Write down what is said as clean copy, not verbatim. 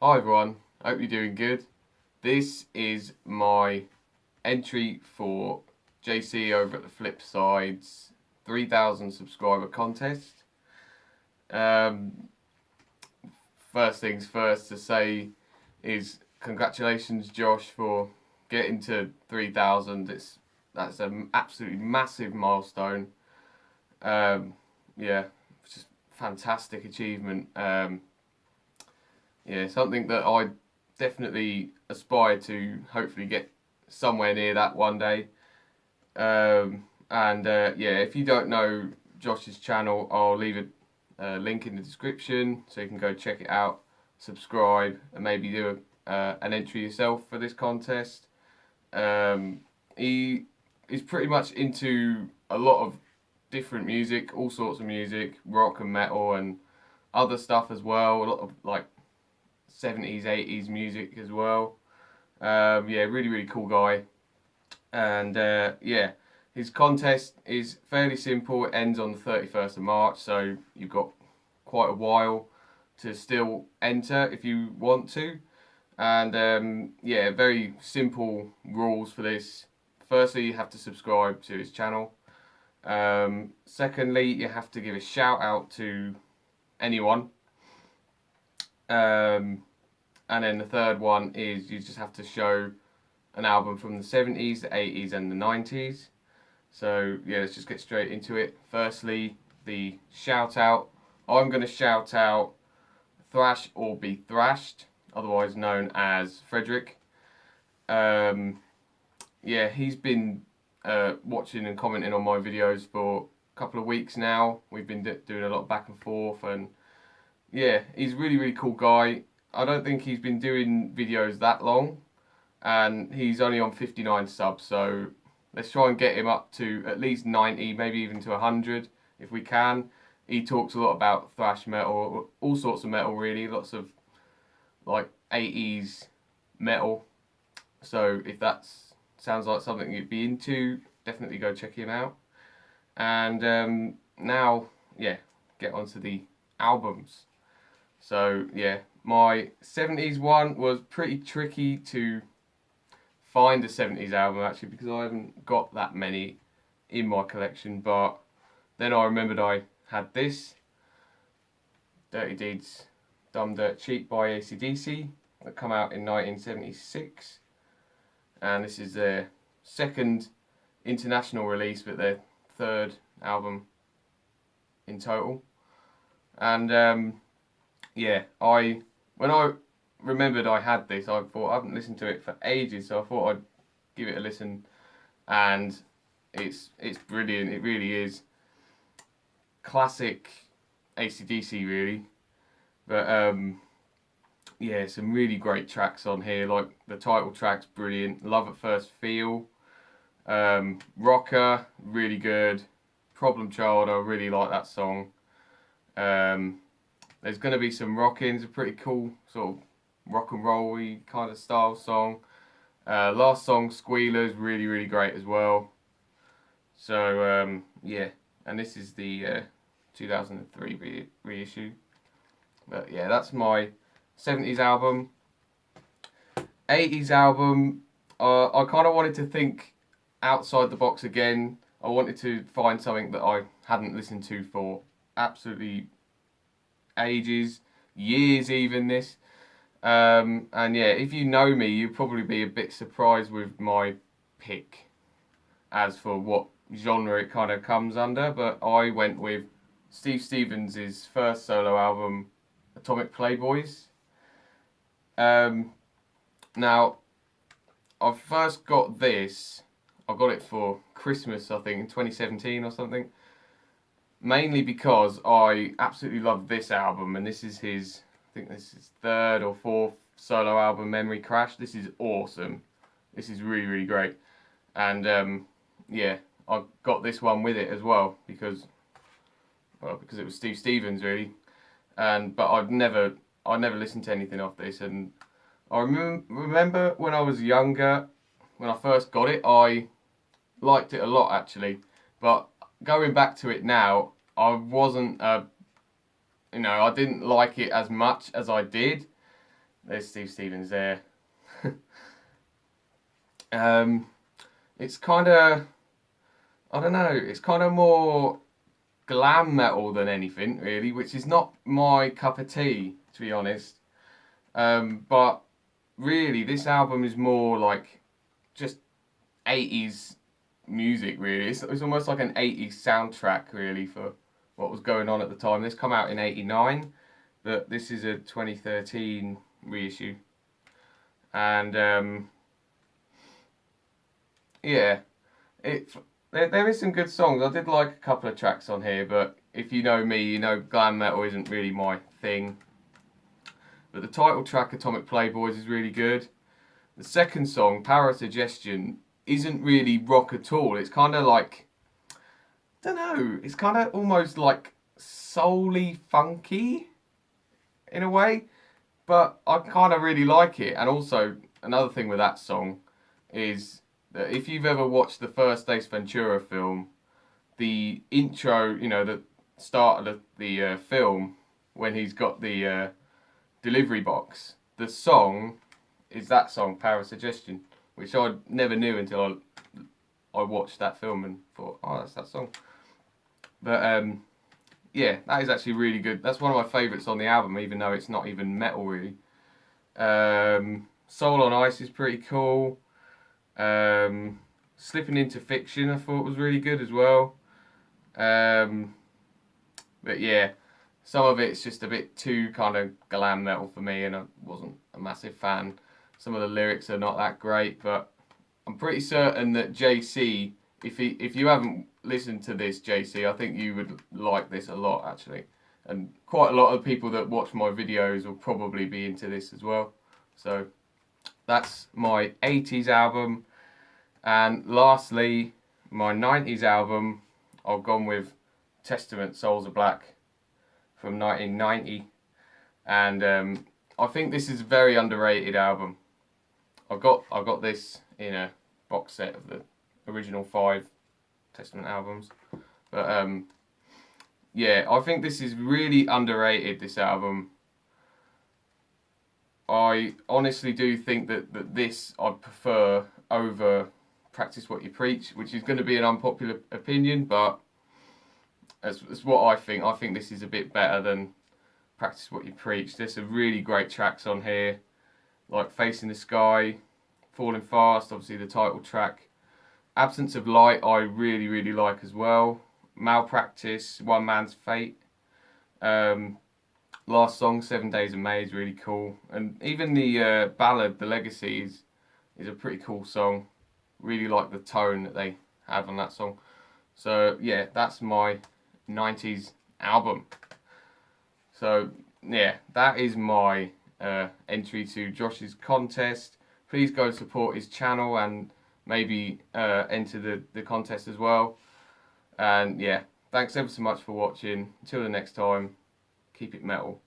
Hi everyone, hope you're doing good. This is my entry for JC over at the Flip Side's 3,000 subscriber contest. Um, First things first to say is congratulations Josh for getting to 3,000. That's an absolutely massive milestone. Yeah, it's just fantastic achievement. Yeah, something that I definitely aspire to hopefully get somewhere near that one day. Yeah, if you don't know Josh's channel, I'll leave a link in the description so you can go check it out, subscribe, and maybe do an entry yourself for this contest. He is pretty much into a lot of different music, all sorts of music, rock and metal, and other stuff as well. A lot of like 70s, 80s music as well. Yeah, really cool guy. And yeah, his contest is fairly simple. It ends on the 31st of March, so you've got quite a while to still enter if you want to. And yeah, very simple rules for this. Firstly, you have to subscribe to his channel. Secondly, you have to give a shout out to anyone. And then the third one is you just have to show an album from the 70s, the 80s, and the 90s. So yeah, let's just get straight into it. Firstly, the shout out. I'm going to shout out Thrash Or Be Thrashed, otherwise known as Frederick. Yeah, he's been watching and commenting on my videos for a couple of weeks now. We've been doing a lot back and forth, and yeah, he's a really cool guy. I don't think he's been doing videos that long, and he's only on 59 subs, so let's try and get him up to at least 90, maybe even to 100 if we can. He talks a lot about thrash metal, all sorts of metal really, lots of like 80s metal. So if that sounds like something you'd be into, definitely go check him out. And now, yeah, get onto the albums. So yeah, my 70s one was pretty tricky to find a 70s album actually, because I haven't got that many in my collection. But then I remembered I had this Dirty Deeds Dumb Dirt Cheap by AC/DC that come out in 1976, and this is their second international release but their third album in total. And yeah, when I remembered I had this, I thought I haven't listened to it for ages, so I thought I'd give it a listen, and it's brilliant. It really is classic AC/DC really, but yeah, some really great tracks on here. Like the title track's brilliant. Love at First Feel, Rocker, really good. Problem Child, I really like that song. There's going to be some Rockin', a pretty cool sort of rock and roll-y kind of style song. Last song, Squealers, really great as well. So yeah, and this is the 2003 reissue. But yeah, that's my 70s album. 80s album, I kind of wanted to think outside the box again. I wanted to find something that I hadn't listened to for absolutely ages, years even this. And yeah, if you know me, you'll probably be a bit surprised with my pick as for what genre it kind of comes under, but I went with Steve Stevens' first solo album, Atomic Playboys. Now, I first got this, I got it for Christmas, I think, in 2017 or something. Mainly because I absolutely love this album, and this is his, I think this is third or fourth solo album, Memory Crash. This is awesome. This is really great. And yeah, I got this one with it as well because it was Steve Stevens really. But I never listened to anything off this, and I remember when I was younger, when I first got it, I liked it a lot actually. But going back to it now, I wasn't, I didn't like it as much as I did There's Steve Stevens there. It's kind of, I don't know, it's kind of more glam metal than anything really, which is not my cup of tea, to be honest. But really, this album is more like just 80s music, really. It's almost like an 80s soundtrack, really, for what was going on at the time. This come out in '89, but this is a 2013 reissue. And yeah, it there is some good songs. I did like a couple of tracks on here, but if you know me, you know glam metal isn't really my thing. But the title track, Atomic Playboys, is really good. The second song, Power of Suggestion, isn't really rock at all. It's kind of like, I don't know, it's kind of almost like soul-y funky in a way. But I kind of really like it. And also, another thing with that song is that if you've ever watched the first Ace Ventura film, the intro, you know, the start of the film, when he's got the delivery box, the song is that song, Power of Suggestion, which I never knew until I watched that film and thought, oh, that's that song. But yeah, that is actually really good. That's one of my favourites on the album, even though it's not even metal really. Soul on Ice is pretty cool. Slipping into Fiction I thought was really good as well. But yeah, some of it's just a bit too kind of glam metal for me, and I wasn't a massive fan. Some of the lyrics are not that great, but I'm pretty certain that JC, if you haven't listened to this, JC, I think you would like this a lot actually. And quite a lot of people that watch my videos will probably be into this as well. So that's my 80s album. And lastly, my 90s album, I've gone with Testament, Souls Are Black from 1990. And I think this is a very underrated album. I've got this in a box set of the original 5 Testament albums. But yeah, I think this is really underrated, this album. I honestly do think that this I'd prefer over Practice What You Preach, which is going to be an unpopular opinion, but that's what I think. I think this is a bit better than Practice What You Preach. There's some really great tracks on here, like Facing the Sky, Falling Fast, obviously the title track. Absence of Light I really, really like as well. Malpractice, One Man's Fate. Last song, 7 Days of May, is really cool. And even the ballad, The Legacy, is a pretty cool song. Really like the tone that they have on that song. So yeah, that's my 90s album. So yeah, that is my entry to Josh's contest. Please go support his channel and maybe enter the contest as well. And yeah, thanks ever so much for watching. Until the next time, keep it metal.